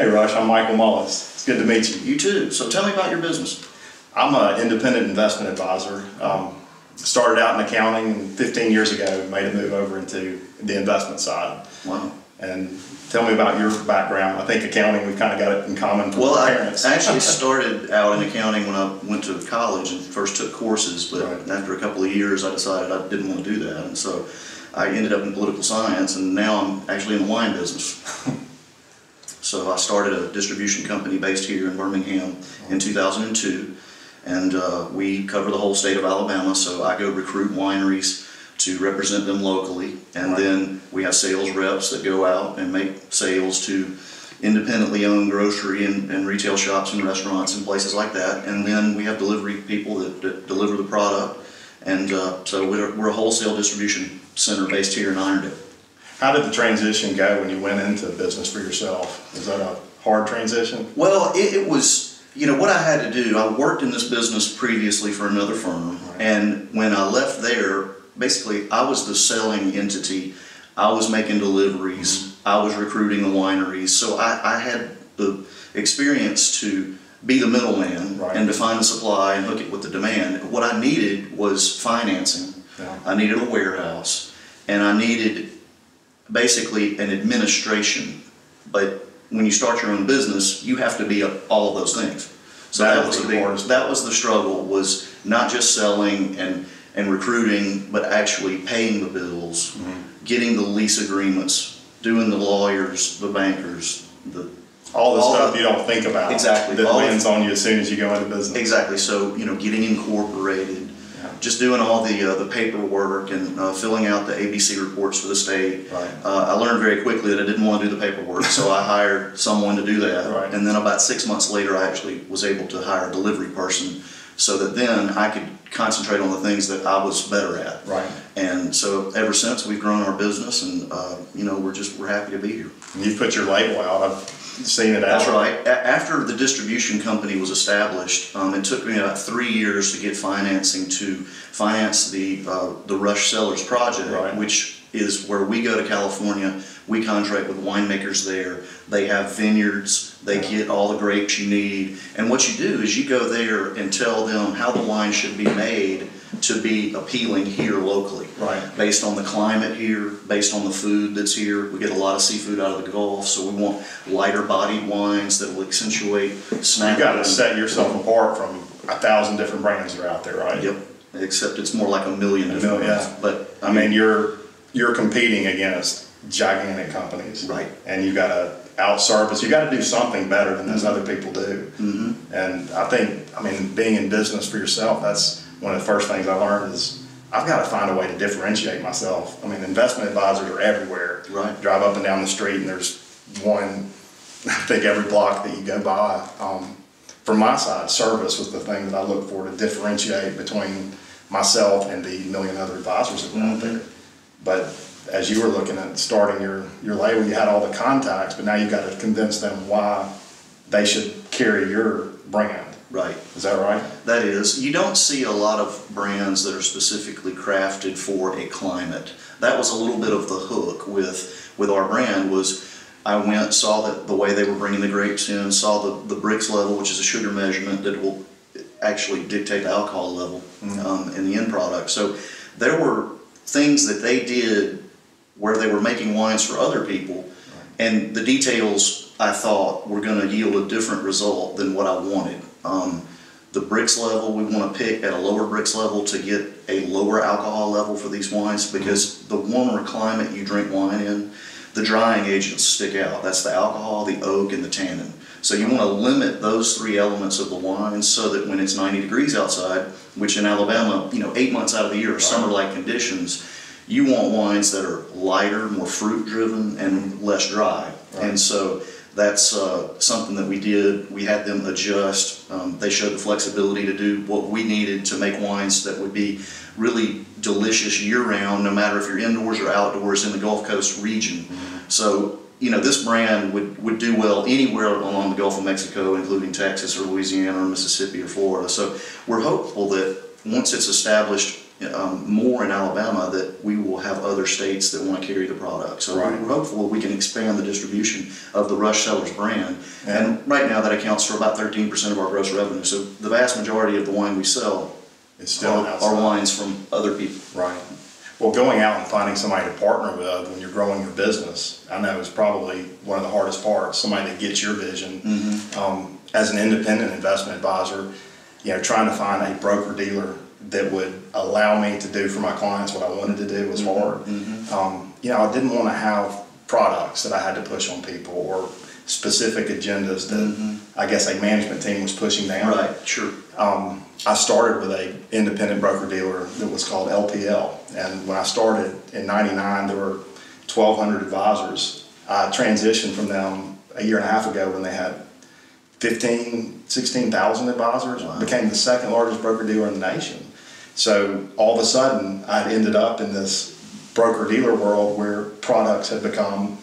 Hey Rush, I'm Michael Mullis. It's good to meet you. You too. So tell me about your business. I'm an independent investment advisor. Started out in accounting and 15 years ago made a move over into the investment side. Wow. And tell me about your background. I think accounting, we've kind of got it in common for parents. I actually started out in accounting when I went to college and first took courses, but after a couple of years I decided I didn't want to do that, and so I ended up in political science, and now I'm actually in the wine business. So I started a distribution company based here in Birmingham in 2002, and we cover the whole state of Alabama, so I go recruit wineries to represent them locally, and then we have sales reps that go out and make sales to independently owned grocery and retail shops and restaurants and places like that, and then we have delivery people that deliver the product, and so we're a wholesale distribution center based here in Irondale. How did the transition go when you went into business for yourself? Was that a hard transition? Well, it was, you know, what I had to do, I worked in this business previously for another firm, and when I left there, basically I was the selling entity. I was making deliveries, I was recruiting the wineries, so I had the experience to be the middleman and to find the supply and hook it with the demand. What I needed was financing. I needed a warehouse, and I needed basically an administration. But when you start your own business, you have to be all of those things. So that was the struggle, was not just selling and recruiting, but actually paying the bills, getting the lease agreements, doing the lawyers, the bankers, all the stuff you don't think about. Exactly. That lands on you as soon as you go into business. Exactly. So, you know, getting incorporated, just doing all the paperwork and filling out the ABC reports for the state. I learned very quickly that I didn't want to do the paperwork, so I hired someone to do that. And then about 6 months later, I actually was able to hire a delivery person, so that then I could concentrate on the things that I was better at. And so ever since, we've grown our business, and you know, we're happy to be here. And you've put your label out. I've seen it out. That's right. After the distribution company was established, it took me about 3 years to get financing to finance the Rush Cellars project, which is where we go to California. We contract with winemakers there. They have vineyards. They get all the grapes you need. And what you do is you go there and tell them how the wine should be made to be appealing here locally. Based on the climate here, based on the food that's here. We get a lot of seafood out of the Gulf, so we want lighter bodied wines that will accentuate snack. You've got to set yourself apart from 1,000 different brands that are out there, right? Yep. Except it's more like a million different brands. But I mean, you're competing against gigantic companies, and you got to out-service. You got to do something better than those other people do. And I think, I mean, being in business for yourself, that's one of the first things I learned is I've got to find a way to differentiate myself. I mean, investment advisors are everywhere. Drive up and down the street, and there's one, I think, every block that you go by. From my side, service was the thing that I looked for to differentiate between myself and the million other advisors that were out there. But as you were looking at starting your label, you had all the contacts, but now you've got to convince them why they should carry your brand. Is that right? That is. You don't see a lot of brands that are specifically crafted for a climate. That was a little bit of the hook with our brand. Was I went, saw that the way they were bringing the grapes in, saw the brix level, which is a sugar measurement that will actually dictate the alcohol level in the end product. So there were things that they did where they were making wines for other people, and the details I thought were going to yield a different result than what I wanted. The brix level, we want to pick at a lower brix level to get a lower alcohol level for these wines, because the warmer climate you drink wine in, the drying agents stick out. That's the alcohol, the oak, and the tannin. So you want to limit those three elements of the wine so that when it's 90 degrees outside, which in Alabama, you know, 8 months out of the year are summer-like conditions, you want wines that are lighter, more fruit-driven, and less dry. And so that's something that we did. We had them adjust. They showed the flexibility to do what we needed to make wines that would be really delicious year-round, no matter if you're indoors or outdoors in the Gulf Coast region. So, you know, this brand would do well anywhere along the Gulf of Mexico, including Texas or Louisiana or Mississippi or Florida. So we're hopeful that once it's established more in Alabama, that we will have other states that want to carry the product. So we're hopeful we can expand the distribution of the Rush Cellars brand. Yeah. And right now that accounts for about 13% of our gross revenue. So the vast majority of the wine we sell are wines from other people. Right. Well, going out and finding somebody to partner with when you're growing your business, I know is probably one of the hardest parts. Somebody that gets your vision. As an independent investment advisor, trying to find a broker dealer that would allow me to do for my clients what I wanted to do was hard. I didn't want to have products that I had to push on people or specific agendas that I guess a management team was pushing down. Right, sure. I started with an independent broker dealer that was called LPL, and when I started in '99, there were 1,200 advisors. I transitioned from them a year and a half ago when they had 16,000 advisors. Wow. Became the second largest broker dealer in the nation. So all of a sudden, I'd ended up in this broker dealer world where products had become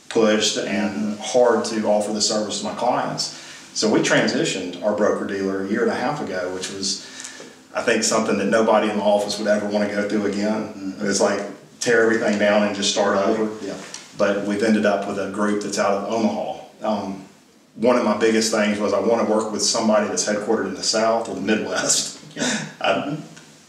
pushed and hard to offer the service to my clients. So we transitioned our broker dealer a year and a half ago, which was, I think, something that nobody in the office would ever want to go through again. It's like tear everything down and just start over. Yeah. But we've ended up with a group that's out of Omaha. One of my biggest things was I want to work with somebody that's headquartered in the South or the Midwest. I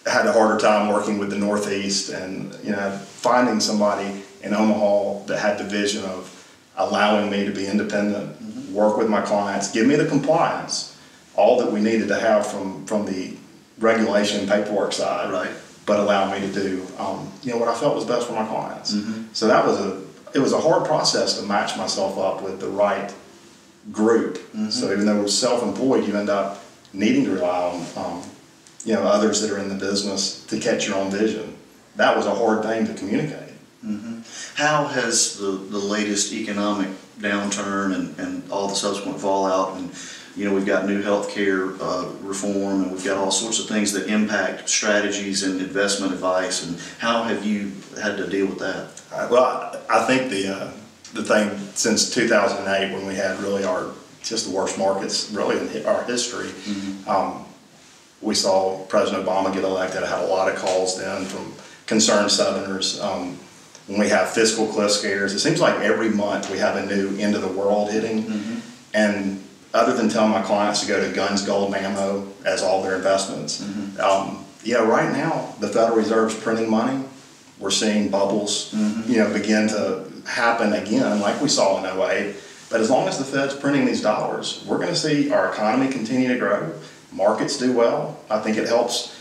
had a harder time working with the Northeast, and finding somebody in Omaha that had the vision of allowing me to be independent, work with my clients, give me the compliance, all that we needed to have from the regulation and paperwork side, but allow me to do what I felt was best for my clients. So it was a hard process to match myself up with the right group. So even though we're self-employed, you end up needing to rely on others that are in the business to catch your own vision. That was a hard thing to communicate. How has the latest economic downturn and all the subsequent fallout, and we've got new healthcare reform, and we've got all sorts of things that impact strategies and investment advice, and how have you had to deal with that? Well, I think the thing since 2008, when we had really just the worst markets really in our history, we saw President Obama get elected. I had a lot of calls then from concerned Southerners. When we have fiscal cliff scares, it seems like every month we have a new end of the world hitting. And other than telling my clients to go to guns, gold, and ammo as all their investments, right now the Federal Reserve's printing money. We're seeing bubbles, begin to happen again, like we saw in '08. But as long as the Fed's printing these dollars, we're going to see our economy continue to grow. Markets do well. I think it helps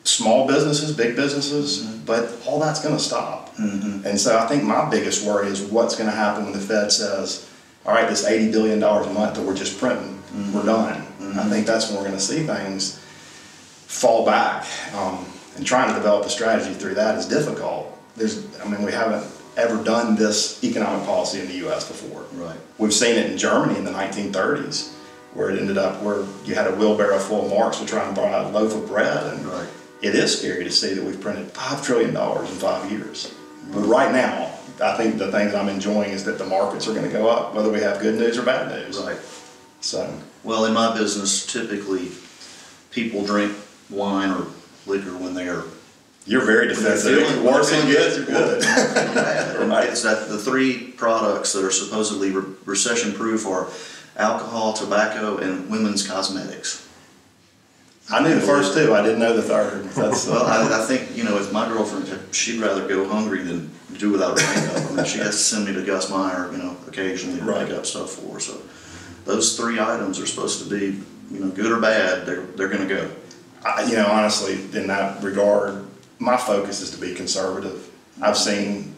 small businesses, big businesses, but all that's going to stop. And so I think my biggest worry is what's going to happen when the Fed says, all right, this $80 billion a month that we're just printing, we're done. I think that's when we're going to see things fall back. And trying to develop a strategy through that is difficult. We haven't ever done this economic policy in the U.S. before. We've seen it in Germany in the 1930s, where it ended up where you had a wheelbarrow full of marks to try and buy a loaf of bread. And it is scary to see that we've printed $5 trillion in 5 years. But right now, I think the thing that I'm enjoying is that the markets are going to go up, whether we have good news or bad news. So, well, in my business, typically people drink wine or liquor when they are. You're very defensive. Worse than good or good. It's that the three products that are supposedly recession-proof are alcohol, tobacco, and women's cosmetics. I knew the first two. I didn't know the third. Well, I think, if my girlfriend, she'd rather go hungry than do without makeup. She has to send me to Gus Meyer, occasionally to make up stuff for her. So those three items are supposed to be, good or bad, they're going to go. Honestly, in that regard, my focus is to be conservative. I've seen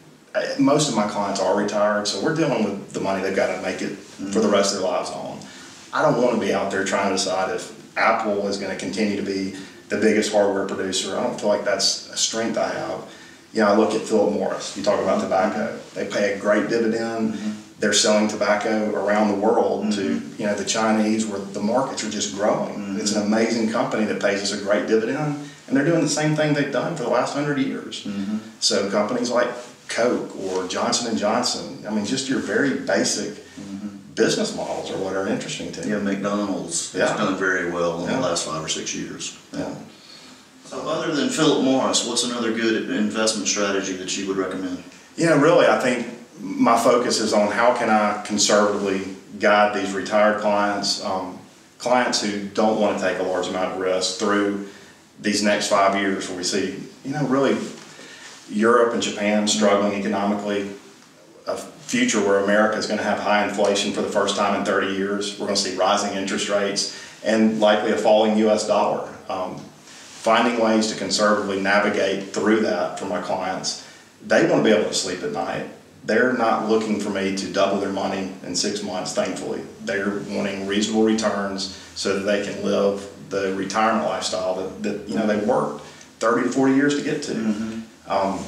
most of my clients are retired, so we're dealing with the money they've got to make it for the rest of their lives on. I don't want to be out there trying to decide if Apple is going to continue to be the biggest hardware producer. I don't feel like that's a strength I have. I look at Philip Morris. You talk about tobacco. They pay a great dividend. They're selling tobacco around the world to the Chinese, where the markets are just growing. It's an amazing company that pays us a great dividend, and they're doing the same thing they've done for the last 100 years. So companies like Coke or Johnson & Johnson, just your very basic business models are what are interesting to you. McDonald's has done very well in the last 5 or 6 years. So Other than Philip Morris, what's another good investment strategy that you would recommend? Really, I think my focus is on how can I conservatively guide these retired clients, clients who don't want to take a large amount of risk through these next 5 years where we see, really Europe and Japan struggling economically, a future where America is going to have high inflation for the first time in 30 years. We're going to see rising interest rates and likely a falling U.S. dollar. Finding ways to conservatively navigate through that for my clients. They want to be able to sleep at night. They're not looking for me to double their money in 6 months, thankfully. They're wanting reasonable returns so that they can live the retirement lifestyle that they worked 30 to 40 years to get to. Mm-hmm.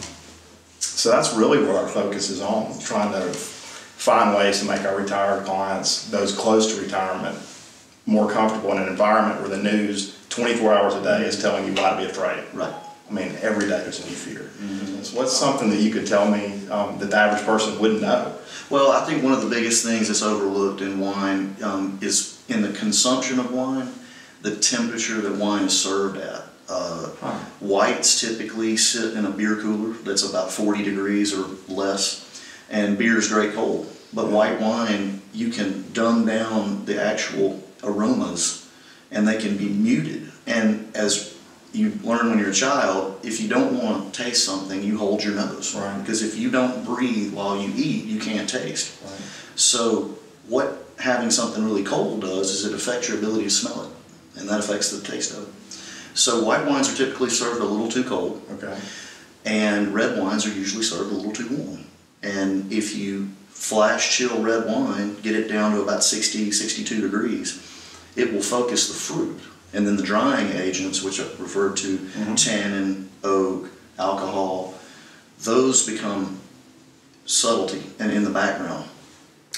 So that's really what our focus is on, trying to find ways to make our retired clients, those close to retirement, more comfortable in an environment where the news 24 hours a day is telling you why to be afraid. Right. I mean, every day there's a new fear. Mm-hmm. So what's something that you could tell me that the average person wouldn't know? Well, I think one of the biggest things that's overlooked in wine is in the consumption of wine, the temperature that wine is served at. Whites typically sit in a beer cooler that's about 40 degrees or less, and beer is very cold. But white wine, you can dumb down the actual aromas, and they can be muted. And as you learn when you're a child, if you don't want to taste something, you hold your nose. Right. Because if you don't breathe while you eat, you can't taste. Right. So what having something really cold does is it affects your ability to smell it, and that affects the taste of it. So white wines are typically served a little too cold, okay, and red wines are usually served a little too warm. And if you flash chill red wine, get it down to about 60, 62 degrees, it will focus the fruit. And then the drying agents, which are referred to tannin, oak, alcohol, those become subtlety and in the background.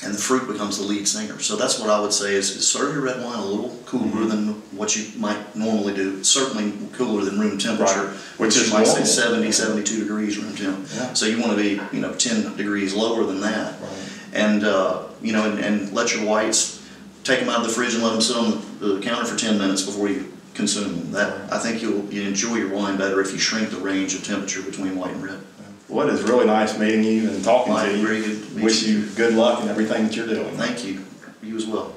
And the fruit becomes the lead singer. So that's what I would say is serve your red wine a little cooler than what you might normally do. Certainly cooler than room temperature, right, which is like say 70, 72 degrees room temp. Yeah. So you want to be 10 degrees lower than that. Right. And and let your whites, take them out of the fridge and let them sit on the counter for 10 minutes before you consume them. That I think you enjoy your wine better if you shrink the range of temperature between white and red. Well, it is really nice meeting you and talking to you. Very good. Wish you good luck in everything that you're doing. Thank you. You as well.